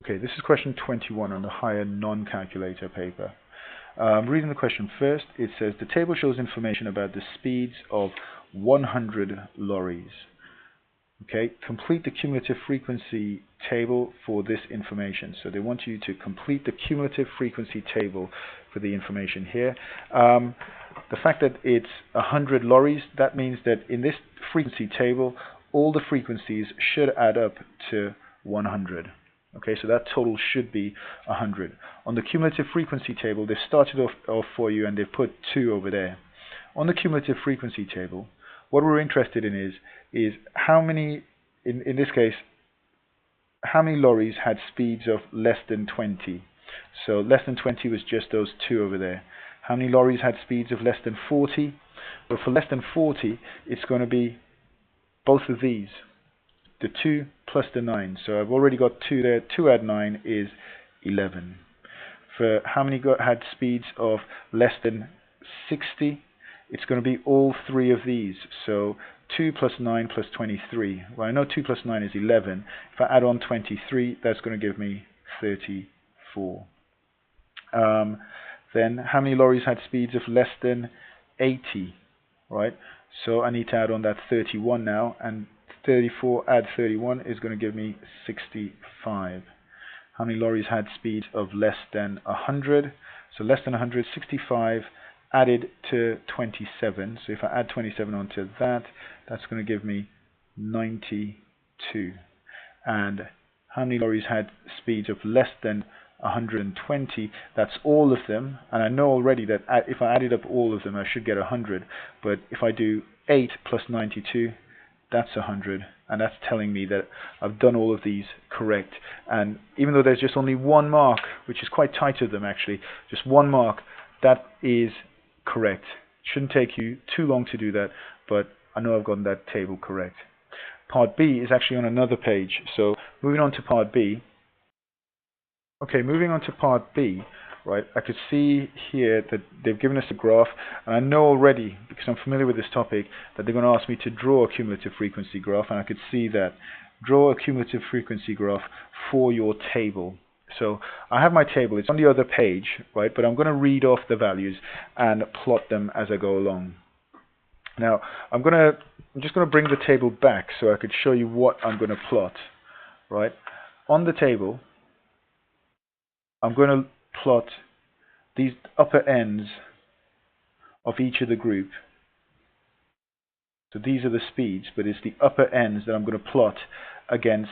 Okay, this is question 21 on the higher non-calculator paper. Reading the question first, it says the table shows information about the speeds of 100 lorries. Okay, complete the cumulative frequency table for this information. So they want you to complete the cumulative frequency table for the information here. The fact that it's 100 lorries, that means that in this frequency table, all the frequencies should add up to 100. Okay, so that total should be 100. On the cumulative frequency table, they've started off for you and they've put 2 over there. On the cumulative frequency table, what we're interested in is how many, in this case, how many lorries had speeds of less than 20. So less than 20 was just those 2 over there. How many lorries had speeds of less than 40? But for less than 40, it's going to be both of these. The 2 plus the 9. So I've already got 2 there. 2 add 9 is 11. For how many had speeds of less than 60, it's going to be all 3 of these. So 2 plus 9 plus 23. Well, I know 2 plus 9 is 11. If I add on 23, that's going to give me 34. Then how many lorries had speeds of less than 80? Right? So I need to add on that 31 now, and 34 add 31 is going to give me 65. How many lorries had speed of less than 100? So less than 100, 65 added to 27. So if I add 27 onto that, that's going to give me 92. And how many lorries had speeds of less than 120? That's all of them. And I know already that if I added up all of them, I should get 100. But if I do 8 plus 92, that's 100, and that's telling me that I've done all of these correct. And even though there's just only one mark, which is quite tight of them actually, just one mark, that is correct. It shouldn't take you too long to do that, but I know I've gotten that table correct. Part B is actually on another page, so moving on to Part B. Okay, moving on to Part B, right, I could see here that they've given us a graph, and I know already, because I'm familiar with this topic, that they're going to ask me to draw a cumulative frequency graph, and I could see that. Draw a cumulative frequency graph for your table. So I have my table, it's on the other page, right, but I'm going to read off the values and plot them as I go along. Now, I'm just going to bring the table back so I could show you what I'm going to plot, right. On the table, I'm going to plot these upper ends of each of the group. So these are the speeds, but it's the upper ends that I'm going to plot against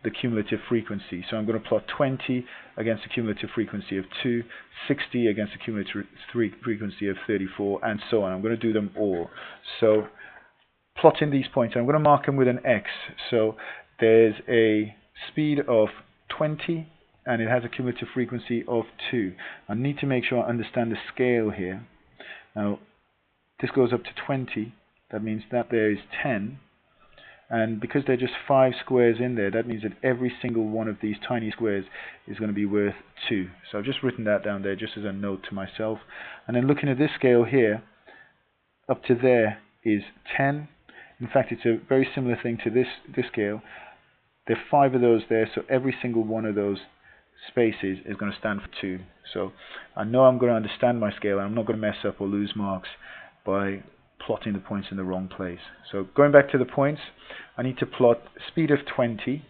the cumulative frequency. So I'm going to plot 20 against the cumulative frequency of 2, 60 against the cumulative frequency of 34, and so on. I'm going to do them all. So plotting these points, I'm going to mark them with an X. So there's a speed of 20, and it has a cumulative frequency of 2. I need to make sure I understand the scale here. Now, this goes up to 20. That means that there is 10. And because there are just 5 squares in there, that means that every single one of these tiny squares is going to be worth 2. So I've just written that down there just as a note to myself. And then looking at this scale here, up to there is 10. In fact, it's a very similar thing to this scale. There are 5 of those there, so every single one of those spaces is going to stand for 2. So I know I'm going to understand my scale, and I'm not going to mess up or lose marks by plotting the points in the wrong place. So going back to the points, I need to plot speed of 20.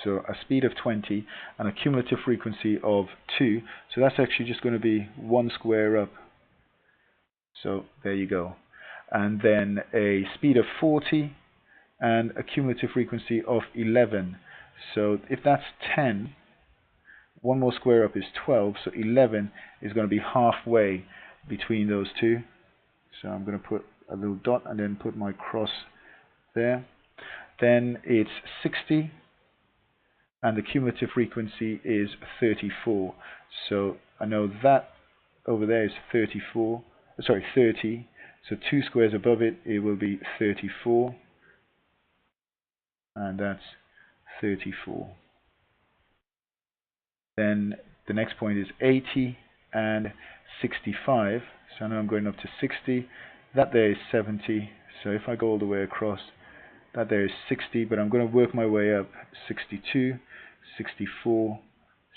So a speed of 20 and a cumulative frequency of 2. So that's actually just going to be 1 square up. So there you go. And then a speed of 40 and a cumulative frequency of 11. So if that's 10, 1 more square up is 12, so 11 is going to be halfway between those two. So I'm going to put a little dot and then put my cross there. Then it's 60, and the cumulative frequency is 34. So I know that over there is 30. So 2 squares above it, it will be 34, and that's 34. Then the next point is 80 and 65. So now I'm going up to 60. That there is 70. So if I go all the way across, that there is 60, but I'm going to work my way up. 62, 64,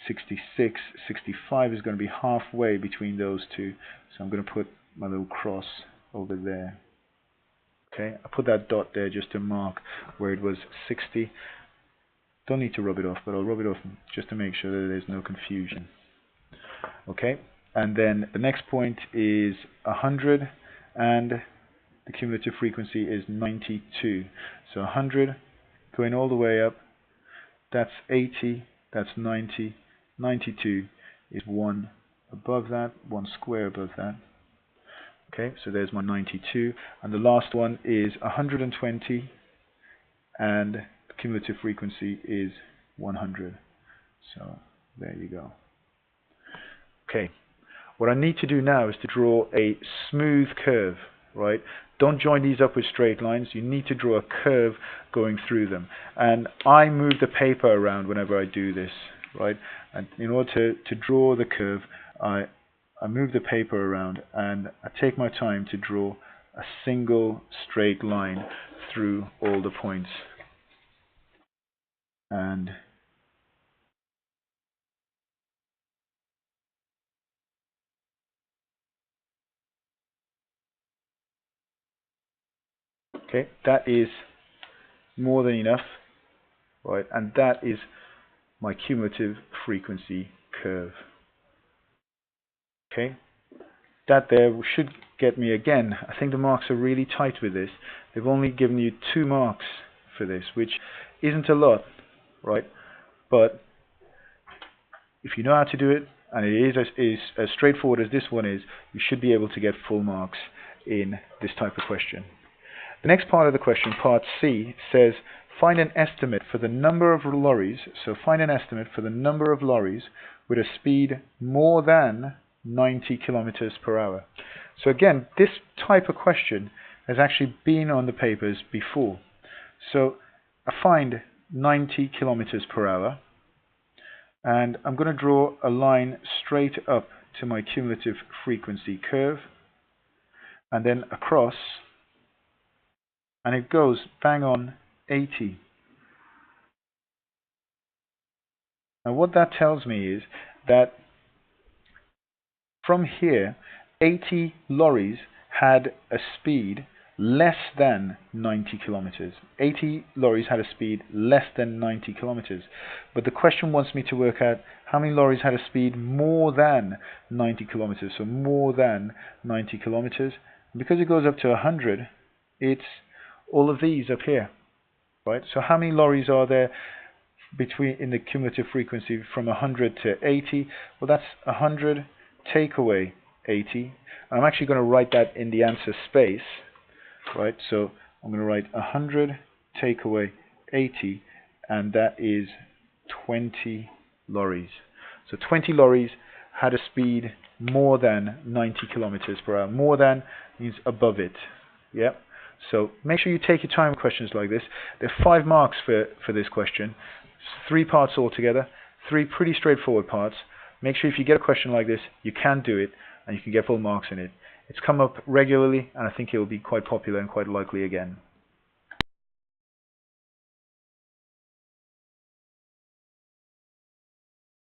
66, 65 is going to be halfway between those two, so I'm going to put my little cross over there. Okay, I put that dot there just to mark where it was 60. Don't need to rub it off, but I'll rub it off just to make sure that there's no confusion. Okay, and then the next point is 100, and the cumulative frequency is 92. So 100 going all the way up, that's 80, that's 90, 92 is 1 above that, 1 square above that. Okay, so there's my 92, and the last one is 120, and the cumulative frequency is 100. So there you go. Okay, what I need to do now is to draw a smooth curve, right? Don't join these up with straight lines. You need to draw a curve going through them. And I move the paper around whenever I do this, right? And in order to draw the curve, I move the paper around and I take my time to draw a single straight line through all the points. And okay, that is more than enough, right? And that is my cumulative frequency curve. Okay, that there should get me, again, I think the marks are really tight with this. They've only given you 2 marks for this, which isn't a lot, right? But if you know how to do it, and it is as straightforward as this one is, you should be able to get full marks in this type of question. The next part of the question, part C, says find an estimate for the number of lorries. So find an estimate for the number of lorries with a speed more than 90 kilometers per hour. So again, this type of question has actually been on the papers before. So I find 90 kilometers per hour, and I'm going to draw a line straight up to my cumulative frequency curve, and then across, and it goes bang on 80. Now what that tells me is that from here, 80 lorries had a speed less than 90 kilometers. 80 lorries had a speed less than 90 kilometers. But the question wants me to work out how many lorries had a speed more than 90 kilometers. So more than 90 kilometers. Because it goes up to 100, it's all of these up here, right? So how many lorries are there in the cumulative frequency from 100 to 80? Well, that's 100 take away 80. I'm actually going to write that in the answer space, right? So I'm going to write 100 take away 80, and that is 20 lorries. So 20 lorries had a speed more than 90 kilometers per hour. More than means above it. Yeah. So make sure you take your time with questions like this. There are 5 marks for this question. 3 parts altogether. 3 pretty straightforward parts. Make sure if you get a question like this, you can do it and you can get full marks in it. It's come up regularly, and I think it will be quite popular and quite likely again.